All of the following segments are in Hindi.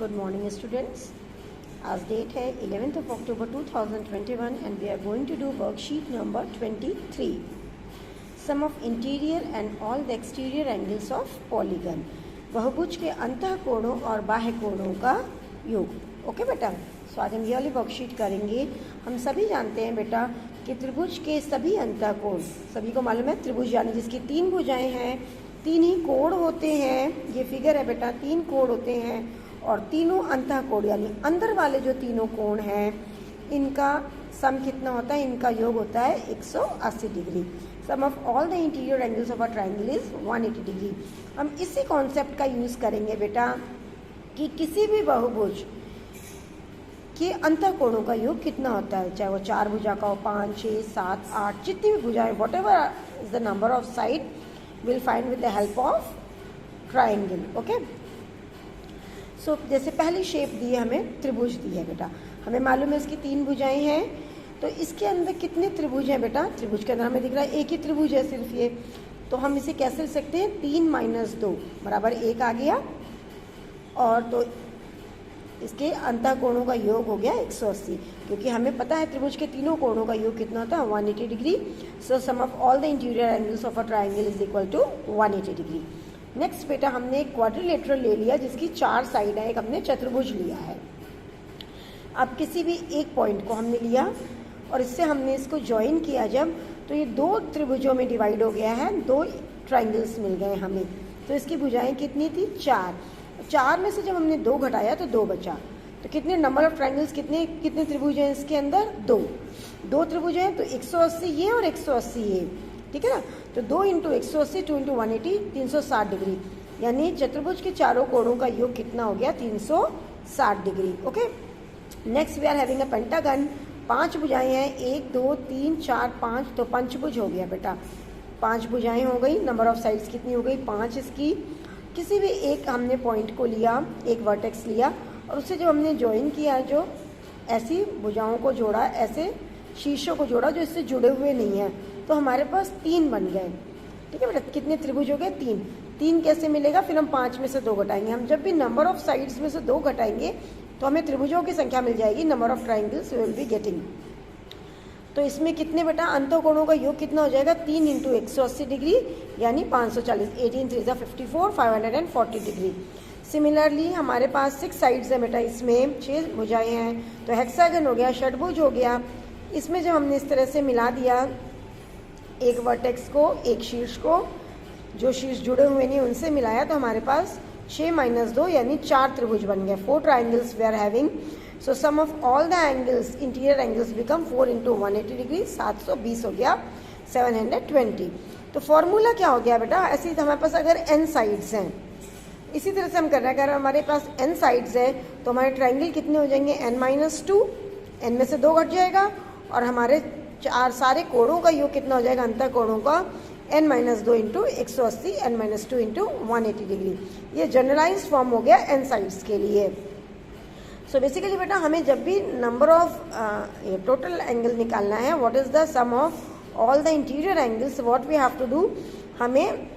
Good morning students. आज डेट है 11th October 2021 and we are going to do worksheet number 23. Sum of interior and all the exterior angles of polygon. बहुभुज के अंतः कोणों और बाह्य कोणों का योग। ओके बेटा, सो आज हम ये वाली वर्कशीट करेंगे। हम सभी जानते हैं बेटा कि त्रिभुज के सभी अंतः कोण, सभी को मालूम है त्रिभुज यानी जिसकी तीन भुजाएं हैं, तीन ही कोण होते हैं। ये फिगर है बेटा, तीन कोण होते हैं और तीनों अंतः कोण यानी अंदर वाले जो तीनों कोण हैं इनका सम कितना होता है? इनका योग होता है 180 degree. Sum of all the interior angles of a triangle is 180 degree. हम इसी कॉन्सेप्ट का यूज़ करेंगे बेटा कि किसी भी बहुभुज के अंतः कोणों का योग कितना होता है, चाहे वो चार भुजा का हो, 5, 6, 7, 8, जितनी भी भुजाएं, whatever is the number of side will find with the help of triangle. Okay, so जैसे पहली शेप दी है, हमें त्रिभुज दी है बेटा, हमें मालूम है इसकी तीन भुजाएं हैं, तो इसके अंदर कितने त्रिभुज हैं बेटा? त्रिभुज के अंदर हमें दिख रहा है एक ही त्रिभुज है सिर्फ ये, तो हम इसे कैसे लिख सकते हैं? 3 - 2 बराबर 1 आ गया, और तो इसके अंतः कोणों का योग हो गया 180, क्योंकि हमें पता है त्रिभुज के तीनों कोणों का योग कितना होता है? 180 degree. So sum of all the interior angles of a triangle is equal to 180 degree. Next बेटा, हमने एक क्वाड्रिलेटरल ले लिया जिसकी 4 साइड है, एक हमने चतुर्भुज लिया है। अब किसी भी एक पॉइंट को हमने लिया और इससे हमने इसको ज्वाइन किया जब, तो ये दो त्रिभुजों में डिवाइड हो गया है, दो ट्राइंगल्स मिल गए हमें। तो इसकी भुजाएं कितनी थी? 4। 4 में से जब हमने 2 घटाया तो 2 बचा। तो कितने नंबर ऑफ ट्राइंगल्स, कितने कितने त्रिभुज हैं इसके अंदर? 2 त्रिभुज हैं, तो 180 ये और 180 ये, ठीक है ना। तो 2 × 180 2 × 180 360 डिग्री, यानी चतुर्भुज के चारों कोणों का योग कितना हो गया? 360 degree. Okay, next we are having a pentagon. 5 भुजाएं हैं, 1 2 3 4 5, तो पंचभुज हो गया बेटा। 5 भुजाएं हो गई। नंबर ऑफ साइड्स कितनी हो गई? 5 इसकी। किसी भी एक हमने पॉइंट को लिया, एक वर्टेक्स लिया और उससे जब हमने ज्वाइन किया, जो ऐसी भुजाओं को जोड़ा, ऐसे शीर्षों को जोड़ा जो इससे जुड़े हुए नहीं हैं, तो हमारे पास 3 बन गए। ठीक है बेटा, कितने त्रिभुज हो गए? 3 कैसे मिलेगा? फिर हम 5 में से 2 घटाएंगे। हम जब भी नंबर ऑफ साइड्स में से 2 घटाएंगे तो हमें त्रिभुजों की संख्या मिल जाएगी, number of triangles we will be getting. तो इसमें कितने बेटा अंतः कोणों का योग कितना हो जाएगा? 3 × 180 डिग्री यानी 540। 18 3 54, 540 डिग्री। सिमिलरली हमारे पास 6 साइड्स हैं बेटा, इसमें 6 भुजाएं हैं, तो हेक्सागन हो गया, षटभुज हो गया। इसमें जब हमने इस तरह से मिला दिया, एक वर्टेक्स को, एक शीर्ष को, जो शीर्ष जुड़े हुए नहीं उनसे मिलाया, तो हमारे पास 6 - 2 यानी 4 त्रिभुज बन गए। 4 triangles we are having. So sum of all the angles, interior angles become 4 × 180 degree, 720 हो गया, 720। तो फॉर्मूला क्या हो गया बेटा? ऐसे ही हमारे पास अगर n साइड्स हैं, इसी तरह से हम कर रहे हैं, अगर हमारे पास n साइड्स हैं तो हमारे ट्राइंगल कितने हो जाएंगे? n - 2, n में से 2 घट जाएगा, और हमारे 4 सारे कोणों का योग कितना हो जाएगा? अंतः कोणों का n - 2 × 180, n - 2 × 180 डिग्री। ये जनरलाइज फॉर्म हो गया n साइड्स के लिए। सो बेसिकली बेटा, हमें जब भी नंबर ऑफ टोटल एंगल निकालना है, what is the sum of all the interior angles, what we have to do, हमें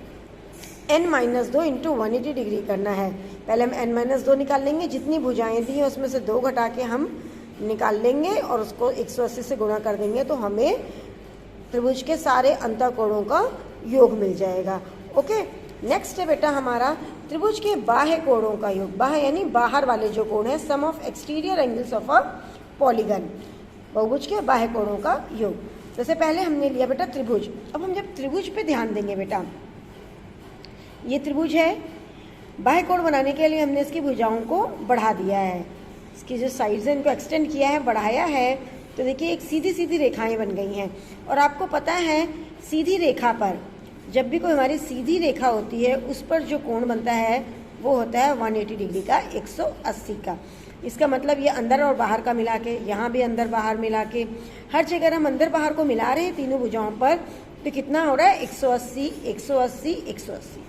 n - 2 × 180 डिग्री करना है। पहले हम n - 2 निकाल लेंगे, जितनी भुजाएं दी हैं उसमें से 2 घटा के हम निकाल लेंगे और उसको 180 से गुणा कर देंगे, तो हमें त्रिभुज के सारे अंतः कोणों का योग मिल जाएगा। ओके, नेक्स्ट है बेटा हमारा त्रिभुज के बाह्य कोणों का योग। बाह्य यानी बाहर वाले जो कोण है, sum of exterior angles of a polygon, बहुभुज के बाह्य कोणों का योग। जैसे पहले हमने लिया बेटा त्रिभुज। अब हम जब त्रिभुज पे ध्यान देंगे बेटा, ये त्रिभुज है, बाह्य कोण बनाने के लिए हमने इसकी भुजाओं को बढ़ा दिया है, इसकी जो साइड्स हैं इनको एक्सटेंड किया है, बढ़ाया है, तो देखिए एक सीधी सीधी रेखाएं बन गई हैं। और आपको पता है सीधी रेखा पर, जब भी कोई हमारी सीधी रेखा होती है उस पर जो कोण बनता है वो होता है 180 डिग्री का, 180 का। इसका मतलब ये अंदर और बाहर का मिला के, यहाँ भी अंदर बाहर मिला के, हर जगह हम अंदर बाहर को मिला रहे हैं तीनों भुजाओं पर, तो कितना हो रहा है? 180 180 180,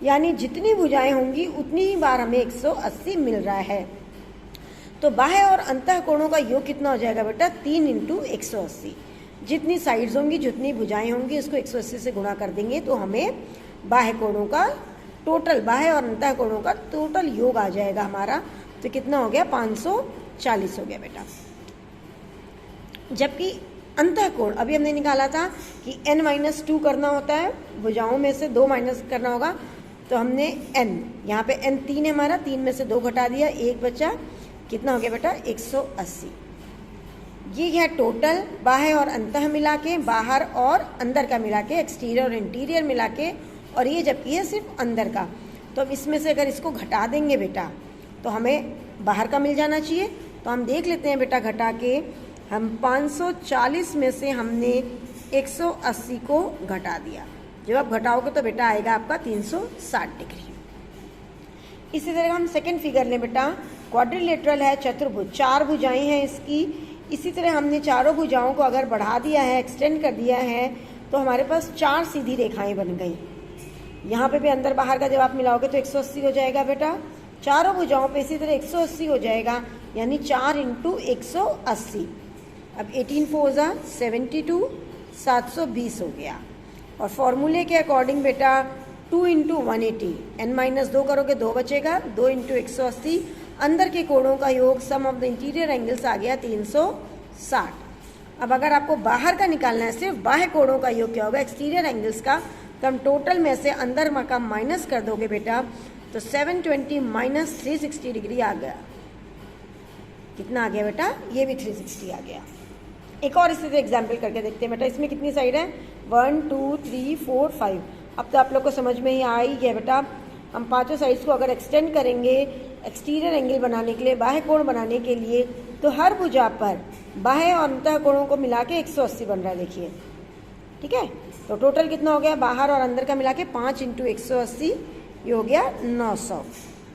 यानी जितनी भुजाएं होंगी उतनी ही बार हमें 180 मिल रहा है। तो बाह्य और अंतः कोणों का योग कितना हो जाएगा बेटा? 3 × 180। जितनी साइड्स होंगी, जितनी भुजाएं होंगी, उसको 180 से गुणा कर देंगे तो हमें बाह्य कोणों का टोटल, बाह्य और अंतः कोणों का टोटल योग आ जाएगा हमारा। तो कितना हो गया 540 हो गया बेटा। जबकि अंतःकोण अभी हमने निकाला था कि n-2 करना होता है, भुजाओं में से 2 माइनस करना होगा, तो हमने n, यहाँ पे n 3 है हमारा, 3 में से 2 घटा दिया, 1 बचा, कितना हो गया बेटा 180। ये है टोटल बाह्य और अंतः मिला के, बाहर और अंदर का मिला के, एक्सटीरियर और इंटीरियर मिला के, और ये जबकि है सिर्फ अंदर का। तो अब इसमें से अगर इसको घटा देंगे बेटा तो हमें बाहर का मिल जाना चाहिए। तो हम देख लेते हैं बेटा, घटा के हम 540 में से हमने 180 को घटा दिया। जब आप घटाओगे तो बेटा आएगा आपका 360 डिग्री। इसी तरह हम सेकंड फिगर लें बेटा, क्वाड्रिलेटरल है, चतुर्भुज, 4 भुजाएं हैं इसकी। इसी तरह हमने चारों भुजाओं को अगर बढ़ा दिया है, एक्सटेंड कर दिया है, तो हमारे पास 4 सीधी रेखाएं बन गई। यहाँ पे भी अंदर बाहर का जब आप मिलाओगे तो 180 हो जाएगा बेटा, चारों भुजाओं पे इसी तरह 180 हो जाएगा, यानी 4 × 180। अब 18 4 72, 720 हो गया। और फॉर्मूले के अकॉर्डिंग बेटा 2 × 180, n-2 करोगे 2 बचेगा, 2 × 180, अंदर के कोणों का योग, सम ऑफ द इंटीरियर एंगल्स आ गया 360। अब अगर आपको बाहर का निकालना है, सिर्फ बाह्य कोणों का योग क्या होगा, एक्सटीरियर एंगल्स का, तो हम टोटल में से अंदर का माइनस कर दोगे बेटा, तो 720 - 360 डिग्री आ गया। कितना आ गया बेटा, ये भी 360 आ गया। एक और इसी तरह एग्जाम्पल करके देखते हैं बेटा। इसमें कितनी साइड है, 1 2 3 4 5। अब तो आप लोग को समझ में ही आ ही गया बेटा। हम पांचों साइड्स को अगर एक्सटेंड करेंगे एक्सटीरियर एंगल बनाने के लिए, बाह्य कोण बनाने के लिए, तो हर भुजा पर बाह्य और अंतः कोणों को मिला के 180 बन रहा है, देखिए। ठीक है, तो टोटल कितना हो गया, बाहर और अंदर का मिला के 5 × 180, ये हो गया 900।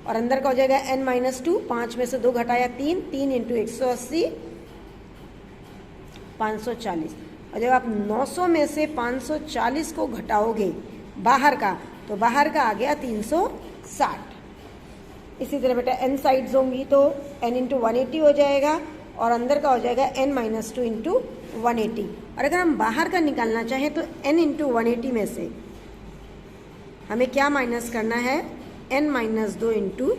और अंदर का हो जाएगा n-2, 5 में से 2 घटाया 3, 3 × 180, 540। और जब आप 900 में से 540 को घटाओगे बाहर का, तो बाहर का आ गया 360। इसी तरह बेटा n साइड्स होंगी तो n × 180 हो जाएगा, और अंदर का हो जाएगा n-2 × 180। और अगर हम बाहर का निकालना चाहें तो n × 180 में से हमें क्या माइनस करना है, n-2 ×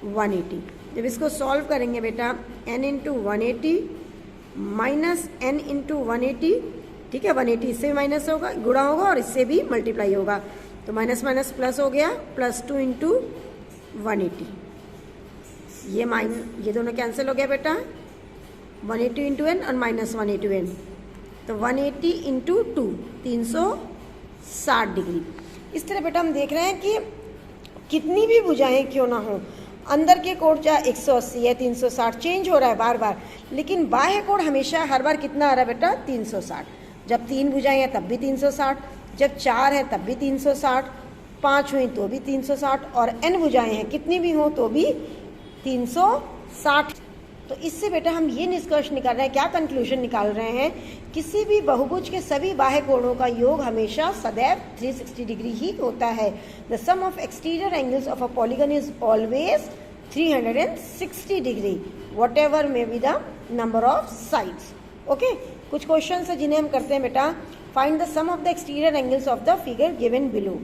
180। जब इसको सॉल्व करेंगे बेटा, n × 180 माइनस n × 180, ठीक है, 180 इससे भी माइनस होगा, गुणा होगा, और इससे भी मल्टीप्लाई होगा, तो माइनस माइनस प्लस हो गया, +2 × 180। ये दोनों कैंसिल हो गया बेटा, 180 × n और -180 n, तो 180 × 2, 360 डिग्री। इस तरह बेटा हम देख रहे हैं कि कितनी भी भुजाएं क्यों ना हो, अंदर के कोण चाहे 180 है, 360 चेंज हो रहा है बार बार, लेकिन बाह्य कोण हमेशा हर बार कितना आ रहा है बेटा, 360। जब 3 भुजाएं हैं तब भी 360, जब 4 है तब भी 360, 5 हुई तो भी 360, और n भुजाएं हैं कितनी भी हो तो भी 360। तो इससे बेटा हम ये निष्कर्ष निकाल रहे हैं, क्या कंक्लूजन निकाल रहे हैं, किसी भी बहुभुज के सभी बाह्य कोणों का योग हमेशा सदैव 360 डिग्री ही होता है। The sum of exterior angles of a polygon is always 360 degree, whatever may be the number of sides. Okay, कुछ क्वेश्चन है जिन्हें हम करते हैं बेटा। Find the sum of the exterior angles of the figure given below.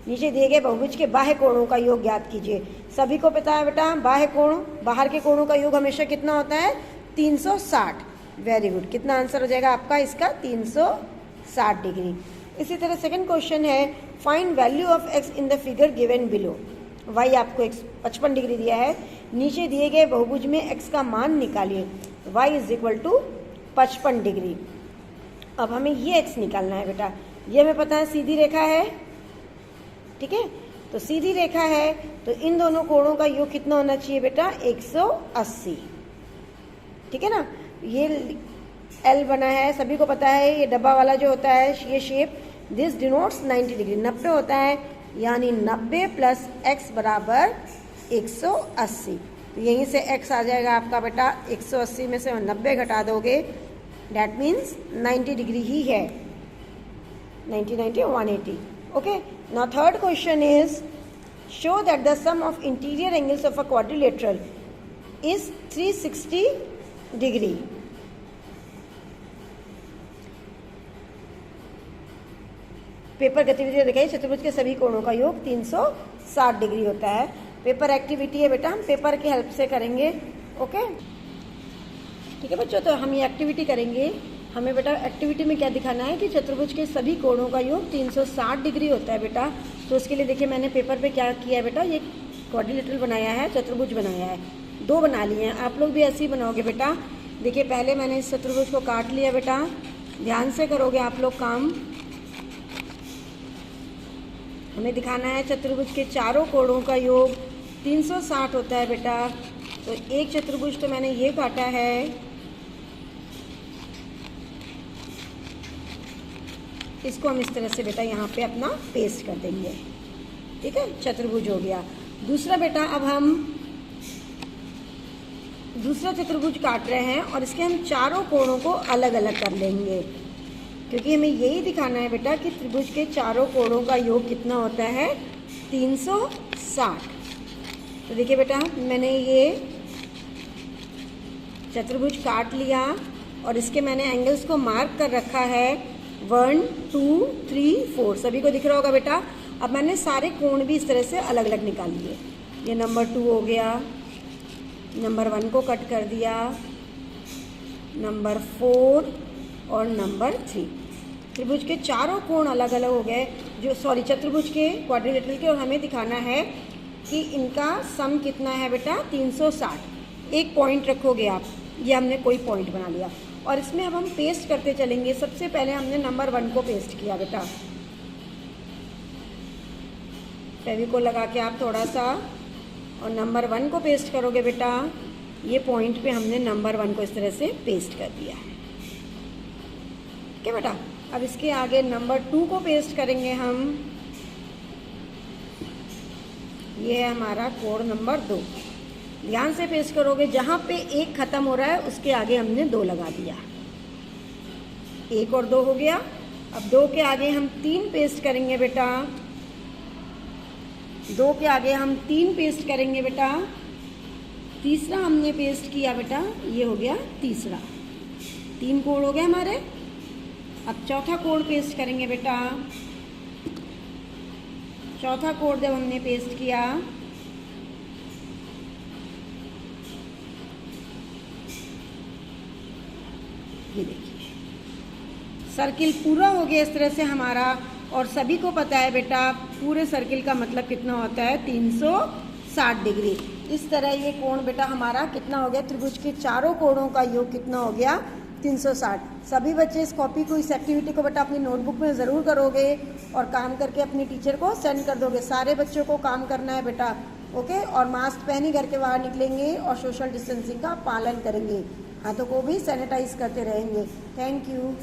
नीचे दिए गए बहुभुज के बाह्य कोणों का योग ज्ञात कीजिए। सभी को पता है बेटा, बाह्य कोण, बाहर के कोणों का योग हमेशा कितना होता है, 360। वेरी गुड, कितना आंसर हो जाएगा आपका इसका, 360 डिग्री। इसी तरह सेकंड क्वेश्चन है, find value of x in the figure given below. y आपको 55 डिग्री दिया है, नीचे दिए गए बहुभुज में x का मान निकालिए। y = 55 degree. अब हमें ये x निकालना है बेटा, ये हमें पता है सीधी रेखा है, ठीक है, तो सीधी रेखा है, तो इन दोनों कोणों का योग कितना होना चाहिए बेटा, 180। ठीक है ना, ये L बना है, सभी को पता है, ये डब्बा वाला जो होता है ये शेप, दिस डिनोट्स 90 डिग्री, 90 होता है, यानी 90 + x = 180। तो यहीं से x आ जाएगा आपका बेटा, 180 में से 90 घटा दोगे, डैट मीन्स 90 डिग्री ही है, 90 90 180। Okay, now third question is, show that the sum of interior angles of a quadrilateral is 360 degree. Paper गतिविधि दिखाई, चतुर्भुज के सभी कोणों का योग 360 डिग्री होता है। पेपर एक्टिविटी है बेटा, हम पेपर के हेल्प से करेंगे। ओके ठीक है बच्चों, तो हम ये एक्टिविटी करेंगे। हमें बेटा एक्टिविटी में क्या दिखाना है कि चतुर्भुज के सभी कोणों का योग 360 डिग्री होता है बेटा। तो उसके लिए देखिए मैंने पेपर पे क्या किया है बेटा, ये क्वाड्रिलेटरल बनाया है, चतुर्भुज बनाया है, 2 बना लिए हैं। आप लोग भी ऐसे ही बनाओगे बेटा। देखिए पहले मैंने इस चतुर्भुज को काट लिया बेटा, ध्यान से करोगे आप लोग काम। हमें दिखाना है चतुर्भुज के चारों कोणों का योग 360 होता है बेटा। तो एक चतुर्भुज तो मैंने ये काटा है, इसको हम इस तरह से बेटा यहाँ पे अपना पेस्ट कर देंगे। ठीक है, चतुर्भुज हो गया। दूसरा बेटा अब हम दूसरा चतुर्भुज काट रहे हैं और इसके हम चारों कोणों को अलग अलग कर लेंगे, क्योंकि हमें यही दिखाना है बेटा कि त्रिभुज के चारों कोणों का योग कितना होता है, 360। तो देखिए बेटा मैंने ये चतुर्भुज काट लिया और इसके मैंने एंगल्स को मार्क कर रखा है 1 2 3 4, सभी को दिख रहा होगा बेटा। अब मैंने सारे कोण भी इस तरह से अलग अलग निकाल लिए। ये नंबर 2 हो गया, नंबर 1 को कट कर दिया, नंबर 4 और नंबर 3। त्रिभुज के चारों कोण अलग अलग हो गए, चतुर्भुज के क्वाड्रिलेटरल के। और हमें दिखाना है कि इनका सम कितना है बेटा, 360। एक पॉइंट रखोगे आप, ये हमने कोई पॉइंट बना लिया और इसमें अब हम पेस्ट करते चलेंगे। सबसे पहले हमने नंबर 1 को पेस्ट किया बेटा, फेविकोल लगा के आप थोड़ा सा, और नंबर 1 को पेस्ट करोगे बेटा। ये पॉइंट पे हमने नंबर 1 को इस तरह से पेस्ट कर दिया है। ठीक है बेटा, अब इसके आगे नंबर 2 को पेस्ट करेंगे हम। ये है हमारा कोण नंबर 2। ध्यान से पेस्ट करोगे, जहाँ पे 1 खत्म हो रहा है उसके आगे हमने 2 लगा दिया। 1 और 2 हो गया। अब 2 के आगे हम 3 पेस्ट करेंगे बेटा। 2 के आगे हम 3 पेस्ट करेंगे बेटा। तीसरा हमने पेस्ट किया बेटा, ये हो गया तीसरा। 3 कोण हो गए हमारे। अब चौथा कोण पेस्ट करेंगे बेटा। चौथा कोण जब हमने पेस्ट किया, ये देखिए सर्किल पूरा हो गया इस तरह से हमारा। और सभी को पता है बेटा पूरे सर्किल का मतलब कितना होता है, 360 डिग्री। इस तरह ये कोण बेटा हमारा कितना हो गया, त्रिभुज के चारों कोणों का योग कितना हो गया, 360। सभी बच्चे इस कॉपी को, इस एक्टिविटी को बेटा अपनी नोटबुक में ज़रूर करोगे और काम करके अपनी टीचर को सेंड कर दोगे। सारे बच्चों को काम करना है बेटा। ओके, और मास्क पहन ही करके बाहर निकलेंगे और सोशल डिस्टेंसिंग का पालन करेंगे। हाथों को भी सैनिटाइज करते रहेंगे। Thank you.